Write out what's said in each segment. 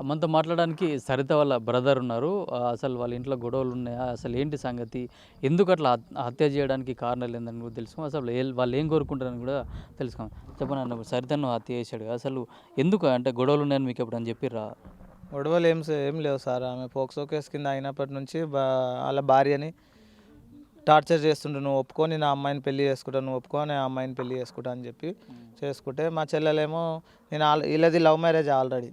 మనతో మాట్లాడడానికి సరిత వాళ్ళ బ్రదర్ ఉన్నారు. అసలు వాళ్ళ ఇంట్లో గొడవలు ఉన్నాయా? అసలు ఏంటి సంగతి? ఎందుకు అట్లా హత్య చేయడానికి కారణాలు ఏందని కూడా తెలుసుకుందాం. అసలు వాళ్ళు ఏం కోరుకుంటారని కూడా తెలుసుకుందాం. చెప్పండి అన్న, సరితను హత్య చేశాడు కదా! అసలు ఎందుకు అంటే గొడవలు ఉన్నాయని మీకు ఎప్పుడైనా చెప్పిర్రా? గొడవలు ఏం లేవు సార్. ఆమె పోక్సో కేసు కింద అయినప్పటి నుంచి వాళ్ళ భార్యని టార్చర్ చేస్తుండే. నువ్వు ఒప్పుకో, నేను ఆ అమ్మాయిని పెళ్లి చేసుకుంటా, నువ్వు ఒప్పుకో, నేను ఆ అమ్మాయిని పెళ్లి చేసుకుంటా అని చెప్పి చేసుకుంటే, మా చెల్లెలేమో నేను వీళ్ళది లవ్ మ్యారేజ్ ఆల్రెడీ.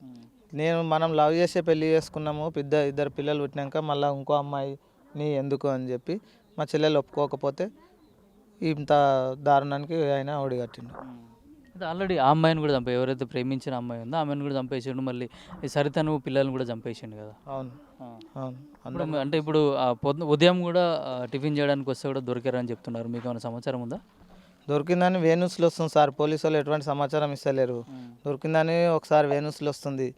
మనం లవ్ చేసే పెళ్లి చేసుకున్నాము. ఇద్దరు పిల్లలు పుట్టినాక మళ్ళీ ఇంకో అమ్మాయిని ఎందుకు అని చెప్పి మా చెల్లెలు ఒప్పుకోకపోతే ఇంత దారుణానికి ఆయన ఒడిగట్టిండు. అంటే ఆల్రెడీ ఆ అమ్మాయిని కూడా ఎవరైతే ప్రేమించిన అమ్మాయి ఉందో ఆమెను కూడా చంపేసిండు. మళ్ళీ ఈ సరితను పిల్లల్ని కూడా చంపేసిండు కదా! అవును, ఆ. అవును. అంటే ఇప్పుడు ఉదయం కూడా టిఫిన్ చేయడానికి వస్తే కూడా దొరికారని చెప్తున్నారు. మీకు ఏమైనా సమాచారం ఉందా? దొరికిందని వేణుస్లో వస్తుంది సార్. పోలీసు వాళ్ళు ఎటువంటి సమాచారం ఇస్తలేరు. దొరికిందని ఒకసారి వేణుస్లో వస్తుంది.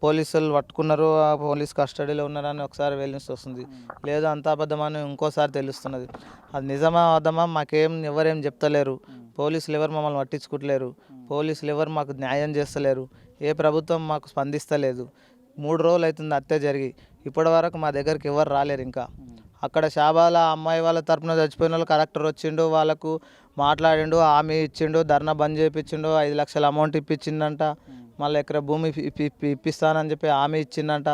పోలీసు వాళ్ళు పట్టుకున్నారు, ఆ పోలీస్ కస్టడీలో ఉన్నారని ఒకసారి వేణుస్ వస్తుంది. లేదు అంత అబద్ధమని ఇంకోసారి తెలుస్తున్నది. అది నిజమా అబద్ధమా ఎవరేం చెప్తలేరు. పోలీసులు ఎవరు మమ్మల్ని పట్టించుకుంటలేరు. పోలీసులు ఎవరు మాకు న్యాయం చేస్తలేరు. ఏ ప్రభుత్వం మాకు స్పందిస్తలేదు. 3 రోజులు అవుతుంది హత్య జరిగి. ఇప్పటి వరకు మా దగ్గరికి ఎవరు రాలేరు. ఇంకా అక్కడ షాబాల అమ్మాయి వాళ్ళ తరపున చచ్చిపోయిన వాళ్ళు కలెక్టర్ వచ్చిండు, వాళ్ళకు మాట్లాడిండు, హామీ ఇచ్చిండు, ధర్నా బంద్ చేయించిండు, 5 లక్షల అమౌంట్ ఇప్పించిండంట. మళ్ళీ ఎకరా భూమి ఇప్పిస్తానని చెప్పి హామీ ఇచ్చిండంట.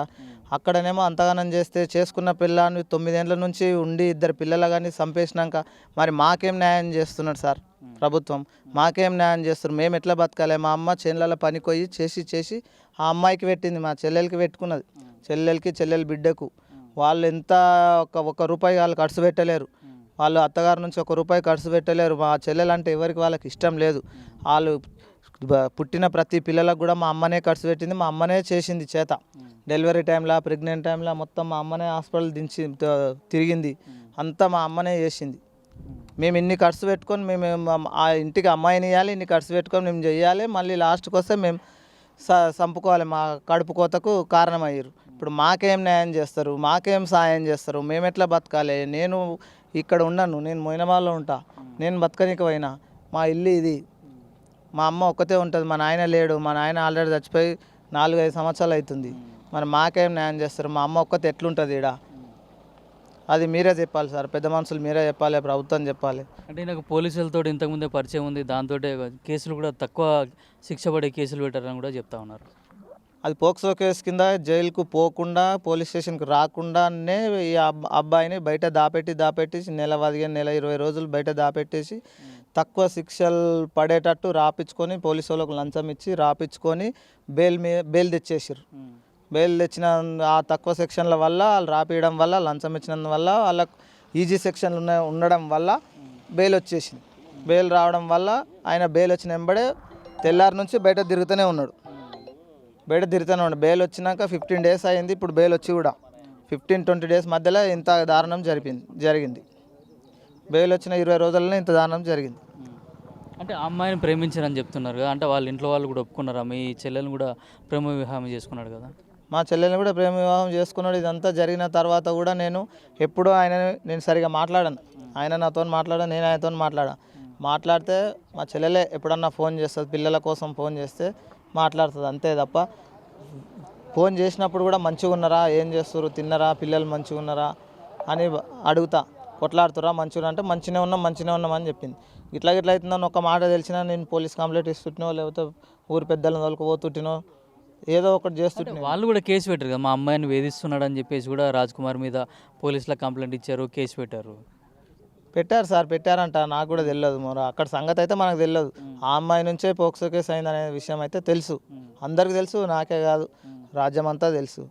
అక్కడనేమో అంతగానం చేస్తే చేసుకున్న పిల్లని 9 ఏళ్ళ నుంచి ఉండి 2 పిల్లలు కానీ చంపేసినాక మరి మాకేం న్యాయం చేస్తున్నాడు సార్ ప్రభుత్వం? మాకేం న్యాయం చేస్తారు? మేము ఎట్లా బతకాలి? మా అమ్మ చేనులలో పనికి పోయి చేసి ఆ అమ్మాయికి పెట్టింది, మా చెల్లెలకి పెట్టుకున్నది. చెల్లెల బిడ్డకు వాళ్ళు ఎంత ఒక రూపాయి వాళ్ళు ఖర్చు పెట్టలేరు. వాళ్ళు అత్తగారి నుంచి 1 రూపాయి ఖర్చు పెట్టలేరు. మా చెల్లెలంటే ఎవరికి వాళ్ళకి ఇష్టం లేదు. వాళ్ళు పుట్టిన ప్రతి పిల్లలకు కూడా మా అమ్మనే ఖర్చు పెట్టింది, మా అమ్మనే చేసింది చేత. డెలివరీ టైంలో, ప్రెగ్నెంట్ టైంలో మొత్తం మా అమ్మనే హాస్పిటల్ దించి తిరిగింది. అంతా మా అమ్మనే చేసింది. మేము ఇన్ని ఖర్చు పెట్టుకొని మేము ఆ ఇంటికి అమ్మాయిని ఇవ్వాలి, ఇన్ని ఖర్చు పెట్టుకొని మేము చెయ్యాలి. మళ్ళీ లాస్ట్కి వస్తే మేము చంపుకోవాలి. మా కడుపు కోతకు కారణమయ్యారు. ఇప్పుడు మాకేం న్యాయం చేస్తారు? మాకేం సాయం చేస్తారు? మేము ఎట్లా బతకాలి? నేను ఇక్కడ ఉన్నాను, నేను మొయినమాల్లో ఉంటా. నేను బతకనికి పోయినా. మా ఇల్లు ఇది. మా అమ్మ ఒక్కతే ఉంటుంది, మా నాయన లేడు. మా నాయన ఆల్రెడీ చచ్చిపోయి 4-5 సంవత్సరాలు అవుతుంది. మరి మాకేం న్యాయం చేస్తారు? మా అమ్మ ఒక్కతే ఎట్లుంటుంది ఈడ? అది మీరే చెప్పాలి సార్. పెద్ద మనుషులు మీరే చెప్పాలి, ప్రభుత్వం చెప్పాలి. అంటే నాకు పోలీసులతో ఇంతకుముందే పరిచయం ఉంది. దాంతో కేసులు కూడా తక్కువ శిక్ష పడే కేసులు పెట్టారని కూడా చెప్తా ఉన్నారు. అది పోక్సో కేసు కింద జైలుకు పోకుండా, పోలీస్ స్టేషన్కి రాకుండానే ఈ అబ్బాయిని బయట దాపెట్టి నెల 20 రోజులు బయట దాపెట్టేసి తక్కువ శిక్షలు పడేటట్టు రాపించుకొని, పోలీసు వాళ్ళకు లంచం ఇచ్చి రాపించుకొని బెయిల్ తెచ్చేసారు. బెయిల్ తెచ్చిన ఆ తక్కువ సెక్షన్ల వల్ల, వాళ్ళు రాపియడం వల్ల, లంచం ఇచ్చినందువల్ల, వాళ్ళకు ఈజీ సెక్షన్లు ఉండడం వల్ల బెయిల్ వచ్చేసింది. బెయిల్ రావడం వల్ల ఆయన బెయిల్ వచ్చిన వెంబడే తెల్లారి నుంచి బయట తిరుగుతూనే ఉన్నాడు. బెయిల్ వచ్చినాక 15 డేస్ అయింది. ఇప్పుడు బెయిల్ వచ్చి కూడా 15-20 డేస్ మధ్యలో ఇంత దారుణం జరిగింది. బెయిల్ వచ్చిన 20 రోజుల్లో ఇంత దారుణం జరిగింది. అంటే ఆ అమ్మాయిని ప్రేమించారని చెప్తున్నారు కదా, అంటే వాళ్ళ ఇంట్లో వాళ్ళు కూడా ఒప్పుకున్నారా? మీ చెల్లెల్ని కూడా ప్రేమ వివాహం చేసుకున్నాడు కదా? మా చెల్లెల్ని కూడా ప్రేమ వివాహం చేసుకున్నాడు. ఇదంతా జరిగిన తర్వాత కూడా నేను ఎప్పుడూ నేను సరిగా మాట్లాడాను. ఆయన నాతో మాట్లాడాను, నేను ఆయనతో మాట్లాడితే మా చెల్లెలే ఎప్పుడన్నా ఫోన్ చేస్తుంది, పిల్లల కోసం ఫోన్ చేస్తే మాట్లాడుతుంది, అంతే తప్ప ఫోన్ చేసినప్పుడు కూడా మంచిగా ఉన్నారా, ఏం చేస్తారు, తిన్నారా, పిల్లలు మంచిగా ఉన్నారా అని అడుగుతా. కొట్లాడుతురా, మంచిగా అంటే మంచిగా ఉన్నాం అని చెప్పింది. ఇట్లా అవుతుందని ఒక మాట తెలిసినా నేను పోలీస్ కంప్లైంట్ ఇస్తుంటినో, లేకపోతే ఊరి పెద్దలను తోలుకుపోతుంటినో, ఏదో ఒకటి చేస్తుంటే. వాళ్ళు కూడా కేసు పెట్టారు కదా, మా అమ్మాయిని వేధిస్తున్నాడు అని చెప్పేసి కూడా రాజ్ కుమార్ మీద పోలీసులకు కంప్లైంట్ ఇచ్చారు, కేసు పెట్టారు. పెట్టారు సార్, పెట్టారంట. నాకు కూడా తెలియదు. మరి అక్కడ సంగతి అయితే మనకు తెలియదు. ఆ అమ్మాయి నుంచే పోక్సో కేసు అయిందనే విషయం అయితే తెలుసు, అందరికి తెలుసు, నాకే కాదు, రాజ్యం అంతా తెలుసు.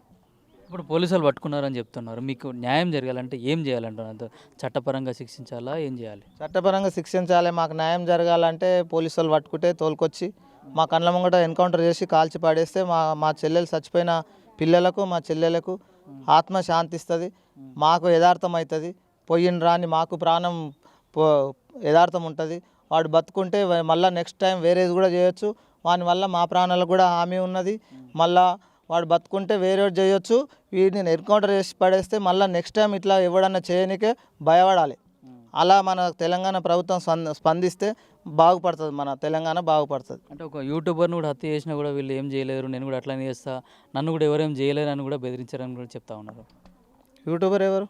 ఇప్పుడు పోలీసులు పట్టుకున్నారని చెప్తున్నారు. మీకు న్యాయం జరగాలంటే ఏం చేయాలంటున్నారు? చట్టపరంగా శిక్షించాలా, ఏం చేయాలి? చట్టపరంగా శిక్షించాలి. మాకు న్యాయం జరగాలంటే పోలీసు వాళ్ళు పట్టుకుంటే తోలుకొచ్చి మా కళ్ళ ముంగట ఎన్కౌంటర్ చేసి కాల్చి పాడేస్తే మా చెల్లెలు చచ్చిపోయిన పిల్లలకు, మా చెల్లెలకు ఆత్మ శాంతిస్తుంది, మాకు యథార్థం అవుతుంది. పోయిన రాని మాకు ప్రాణం యథార్థం ఉంటుంది. వాడు బతుకుంటే మళ్ళీ నెక్స్ట్ టైం వేరేది కూడా చేయొచ్చు. వాని వల్ల మా ప్రాణాలకు కూడా హామీ ఉన్నది. మళ్ళీ వాడు బతుకుంటే వేరే చేయొచ్చు. వీడిని ఎన్కౌంటర్ చేసి పడేస్తే మళ్ళీ నెక్స్ట్ టైం ఇట్లా ఎవడన్నా చేయనికే భయపడాలి. అలా మన తెలంగాణ ప్రభుత్వం స్పందిస్తే బాగుపడుతుంది, మన తెలంగాణ బాగుపడుతుంది. అంటే ఒక యూట్యూబర్ని కూడా హత్య చేసినా కూడా వీళ్ళు ఏం చేయలేరు, నేను కూడా అట్లానే చేస్తా, నన్ను కూడా ఎవరేం చేయలేరు అని కూడా బెదిరించారని కూడా చెప్తా ఉన్నారు. యూట్యూబర్ ఎవరు?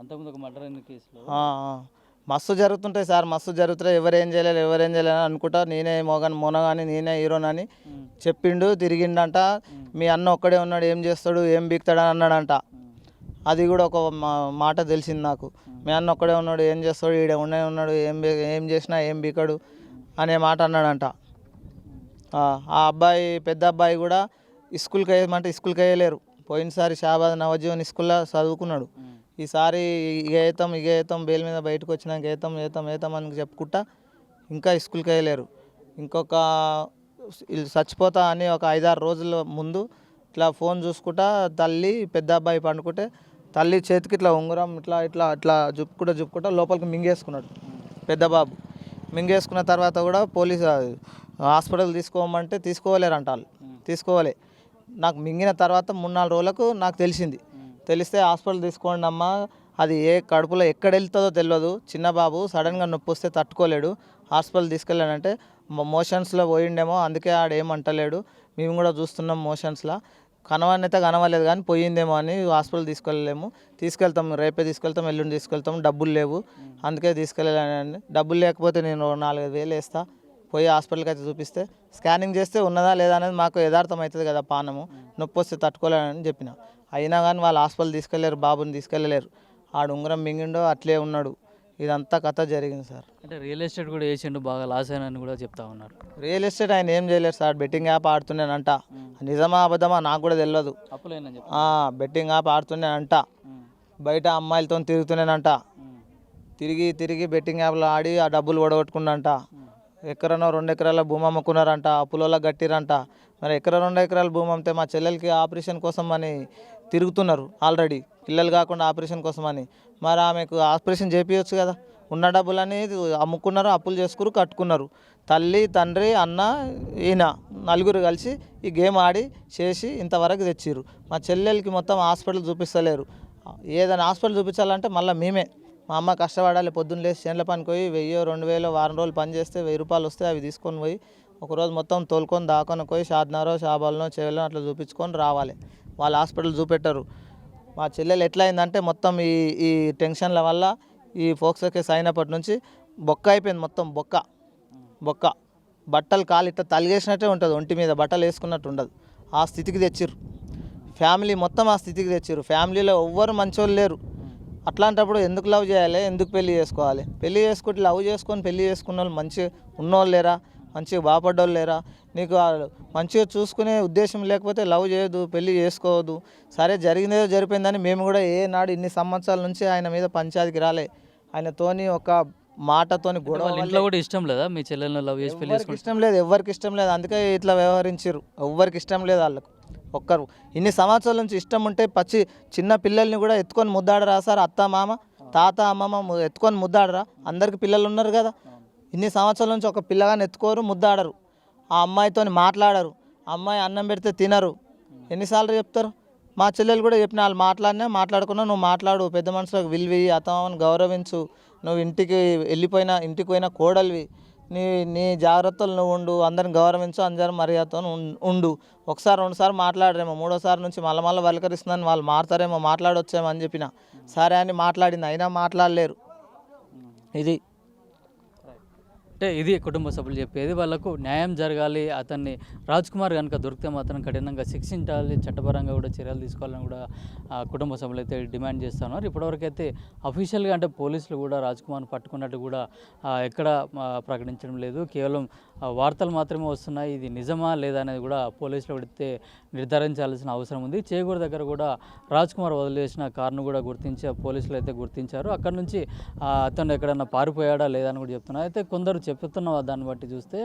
అంతకుముందు ఒక మర్డర్ అయిన కేసులో ఆ, ఆ. మస్తు జరుగుతుంటాయి సార్, మస్తు జరుగుతాయి. ఎవరేం చేయలేరు ఎవరేం చేయలేరు అనుకుంటా, నేనే మొనగాని నేనే హీరోనని చెప్పిండు, తిరిగిండంట. మీ అన్న ఒక్కడే ఉన్నాడు, ఏం చేస్తాడు ఏం బీక్తాడని అన్నాడంట. అది కూడా ఒక మాట తెలిసింది నాకు. మీ అన్న ఒక్కడే ఉన్నాడు, ఏం చేస్తాడు, ఈడ ఉన్నాడు, ఏం చేసినా ఏం బీకడు అనే మాట అన్నాడంట. ఆ అబ్బాయి పెద్ద అబ్బాయి కూడా స్కూల్కి వేయమంటే స్కూల్కి వేయలేరు. పోయినసారి షాబాద్ నవజీవన్ స్కూల్లో చదువుకున్నాడు. ఈసారి ఇక ఏతాం బెయిల్ మీద బయటకు వచ్చినాక ఏతాం అని చెప్పుకుంటా ఇంకా స్కూల్కి వేయలేరు. ఇంకొక చచ్చిపోతా అని ఒక 5-6 రోజుల ముందు ఇట్లా ఫోన్ చూసుకుంటా తల్లి పెద్ద అబ్బాయి పండుకుంటే తల్లి చేతికి ఇట్లా ఉంగరం ఇట్లా జుప్పుకుంటా లోపలికి మింగేసుకున్నాడు పెద్ద బాబు. మింగేసుకున్న తర్వాత కూడా పోలీసు హాస్పిటల్ తీసుకోమంటే తీసుకోలేరంట వాళ్ళు, తీసుకోవాలి. నాకు మింగిన తర్వాత 3-4 రోజులకు నాకు తెలిస్తే హాస్పిటల్ తీసుకోండి అమ్మా, అది ఏ కడుపులో ఎక్కడ వెళ్తుందో తెలియదు, చిన్న బాబు సడన్గా నొప్పి వస్తే తట్టుకోలేడు, హాస్పిటల్ తీసుకెళ్ళాడంటే మోషన్స్లో పోయిండేమో, అందుకే ఆడేమంటలేడు, మేము కూడా చూస్తున్నాం మోషన్స్లో, కనవనైతే కనవలేదు కానీ పోయిందేమో అని హాస్పిటల్ తీసుకెళ్తాం, రేపే తీసుకెళ్తాం, ఎల్లుండి తీసుకెళ్తాం, డబ్బులు లేవు అందుకే తీసుకెళ్ళాలని. డబ్బులు లేకపోతే నేను 4-5 వేలు వేస్తా, పోయి హాస్పిటల్కి అయితే చూపిస్తే స్కానింగ్ చేస్తే ఉన్నదా లేదా అనేది మాకు యథార్థం అవుతుంది కదా, పానము నొప్పి వస్తే తట్టుకోలేనని చెప్పిన. అయినా కానీ వాళ్ళు హాస్పిటల్ తీసుకెళ్ళలేరు, బాబుని తీసుకెళ్ళలేరు. ఆడు ఉంగరం మింగిండో అట్లే ఉన్నాడు. ఇదంతా కథ జరిగింది సార్. అంటే రియల్ ఎస్టేట్ కూడా వేసిండు, బాగా లాస్ అయినని కూడా చెప్తా ఉన్నారు. రియల్ ఎస్టేట్ ఆయన ఏం చేయలేరు సార్, బెట్టింగ్ యాప్ ఆడుతున్నానంట. నిజమా అబద్ధమా నాకు కూడా తెలియదు. బెట్టింగ్ యాప్ ఆడుతున్నానంట, బయట అమ్మాయిలతో తిరుగుతున్నానంట, తిరిగి బెట్టింగ్ యాప్లో ఆడి ఆ డబ్బులు ఓడగొట్టుకున్నంట. ఎకరనో 2 ఎకరాల భూమి అమ్ముకున్నారంట, అప్పులలో గట్టిరంట. మరి 1-2 ఎకరాల భూమి అమ్మితే మా చెల్లెలకి ఆపరేషన్ కోసం అని తిరుగుతున్నారు, ఆల్రెడీ పిల్లలు కాకుండా ఆపరేషన్ కోసం అని. మరి ఆమెకు ఆపరేషన్ చేపించవచ్చు కదా, ఉన్న డబ్బులని అమ్ముకున్నారు, అప్పులు చేసుకున్నారు, కట్టుకున్నారు. తల్లి తండ్రి అన్న ఈయన నలుగురు కలిసి ఈ గేమ్ ఆడి చేసి ఇంతవరకు తెచ్చిర్రు. మా చెల్లెలకి మొత్తం హాస్పిటల్ చూపిస్తలేరు. ఏదైనా హాస్పిటల్ చూపించాలంటే మళ్ళీ మేమే, మా అమ్మ కష్టపడాలి, పొద్దున్న లేచి చేనుల పనికి పోయి 1000-2000 వారం రోజులు పని చేస్తే 1000 రూపాయలు వస్తే అవి తీసుకొని పోయి ఒకరోజు మొత్తం తోలుకొని దాకొని పోయి షాద్నగరో షాబాల్నో చెవెల్లో అట్లా చూపించుకొని రావాలి. వాళ్ళు హాస్పిటల్ చూపెట్టరు. మా చెల్లెలు ఎట్లయిందంటే మొత్తం ఈ టెన్షన్ల వల్ల ఈ ఫోక్సో కేసు అయినప్పటి నుంచి బొక్క అయిపోయింది, మొత్తం బొక్క బట్టలు కాలు ఇట్లా తలిగేసినట్టే ఉంటుంది, ఒంటి మీద బట్టలు వేసుకున్నట్టు ఉండదు. ఆ స్థితికి తెచ్చిర్రు ఫ్యామిలీ మొత్తం, ఆ స్థితికి తెచ్చిర్రు. ఫ్యామిలీలో ఎవ్వరు మంచోళ్ళు లేరు. అట్లాంటప్పుడు ఎందుకు లవ్ చేయాలి, ఎందుకు పెళ్లి చేసుకోవాలి? పెళ్లి చేసుకుంటే లవ్ చేసుకొని పెళ్లి చేసుకున్న వాళ్ళు మంచిగా ఉన్నోళ్ళు లేరా, మంచిగా బాగుపడ్డోళ్ళు లేరా? నీకు మంచిగా చూసుకునే ఉద్దేశం లేకపోతే లవ్ చేయదు, పెళ్లి చేసుకోవద్దు. సరే జరిగినదో జరిపోయిందని మేము కూడా ఏనాడు ఇన్ని సంవత్సరాల నుంచి ఆయన మీద పంచాయతీకి రాలే. ఆయనతోని ఒక మాటతోని గొడవ. ఇంట్లో కూడా ఇష్టం లేదా మీ చెల్లెలను లవ్ చేసి పెళ్లి చేసుకోవడం? ఇష్టం లేదు, ఎవరికి ఇష్టం లేదు, అందుకే ఇట్లా వ్యవహరించారు. ఎవ్వరికి ఇష్టం లేదు వాళ్ళకు. ఒక్కరు ఇన్ని సంవత్సరాల నుంచి ఇష్టం ఉంటే చిన్న పిల్లల్ని కూడా ఎత్తుకొని ముద్దాడరా సార్? అత్త మామ తాత అమ్మమ్మ ఎత్తుకొని ముద్దాడరా? అందరికి పిల్లలు ఉన్నారు కదా. ఇన్ని సంవత్సరాల నుంచి ఒక పిల్లగాని ఎత్తుకోరు, ముద్దాడరు, ఆ అమ్మాయితో మాట్లాడరు, అమ్మాయి అన్నం పెడితే తినరు. ఎన్నిసార్లు చెప్తారు? మా చెల్లెలు కూడా చెప్పిన, వాళ్ళు మాట్లాడుకున్నా నువ్వు మాట్లాడు, పెద్ద మనుషులకు విలువి, అతను గౌరవించు, నువ్వు ఇంటికి పోయిన కోడలివి, నీ జాగ్రత్తలు నువ్వు ఉండు, అందరిని గౌరవించు, అందరి మర్యాదతో ఉండు. 1-2 సార్లు మాట్లాడరేమో, 3వ నుంచి మళ్ళీ వలకరిస్తుందని వాళ్ళు మారుతారేమో, మాట్లాడొచ్చేమో అని చెప్పిన. సరే అని మాట్లాడింది, అయినా మాట్లాడలేరు. ఇది అంటే ఇది కుటుంబ సభ్యులు చెప్పేది. వాళ్ళకు న్యాయం జరగాలి, అతన్ని రాజ్ కుమార్ కనుక దొరికితే మాత్రం కఠినంగా శిక్షించాలి, చట్టపరంగా కూడా చర్యలు తీసుకోవాలని కూడా కుటుంబ సభ్యులు అయితే డిమాండ్ చేస్తున్నారు. ఇప్పటివరకు అయితే అఫీషియల్గా అంటే పోలీసులు కూడా రాజ్ కుమార్ని పట్టుకున్నట్టు కూడా ఎక్కడ ప్రకటించడం లేదు. కేవలం వార్తలు మాత్రమే వస్తున్నాయి. ఇది నిజమా లేదా అనేది కూడా పోలీసులు పెడితే నిర్ధారించాల్సిన అవసరం ఉంది. చేగూరు దగ్గర కూడా రాజ్ కుమార్ వదిలేసిన కారును కూడా పోలీసులు అయితే గుర్తించారు. అక్కడ నుంచి అతను ఎక్కడన్నా పారిపోయాడా లేదా అని కూడా చెప్తున్నారు. అయితే కొందరు చెప్తున్న దాన్ని బట్టి చూస్తే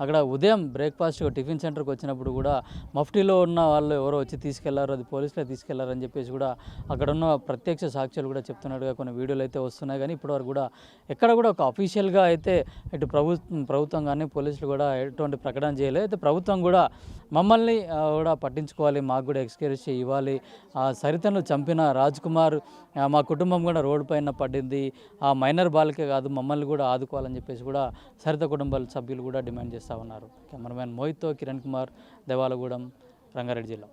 అక్కడ ఉదయం బ్రేక్ఫాస్ట్ టిఫిన్ సెంటర్కి వచ్చినప్పుడు కూడా మఫ్టీలో ఉన్న వాళ్ళు ఎవరో వచ్చి తీసుకెళ్లారు, అది పోలీసులే తీసుకెళ్లారు అని చెప్పేసి కూడా అక్కడ ఉన్న ప్రత్యక్ష సాక్ష్యాలు కూడా చెప్తున్నట్టుగా కొన్ని వీడియోలు అయితే వస్తున్నాయి. కానీ ఇప్పటివరకు కూడా ఎక్కడ కూడా ఒక అఫీషియల్గా అయితే ఇటు ప్రభుత్వం కానీ పోలీసులు కూడా ఎటువంటి ప్రకటన చేయలేదు. అయితే ప్రభుత్వం కూడా మమ్మల్ని కూడా పట్టించుకోవాలి, మాకు కూడా ఎక్స్క్యూజ్ ఇవ్వాలి, సరితను చంపిన రాజ్ కుమార్ మా కుటుంబం కూడా రోడ్డు పైన పడింది, ఆ మైనర్ బాలికే కాదు మమ్మల్ని కూడా ఆదుకోవాలని చెప్పేసి కూడా సరిత కుటుంబాల సభ్యులు కూడా డిమాండ్ చేస్తూ ఉన్నారు. కెమెరామ్యాన్ మోహిత్తో కిరణ్ కుమార్, దేవాలగూడెం, రంగారెడ్డి జిల్లా.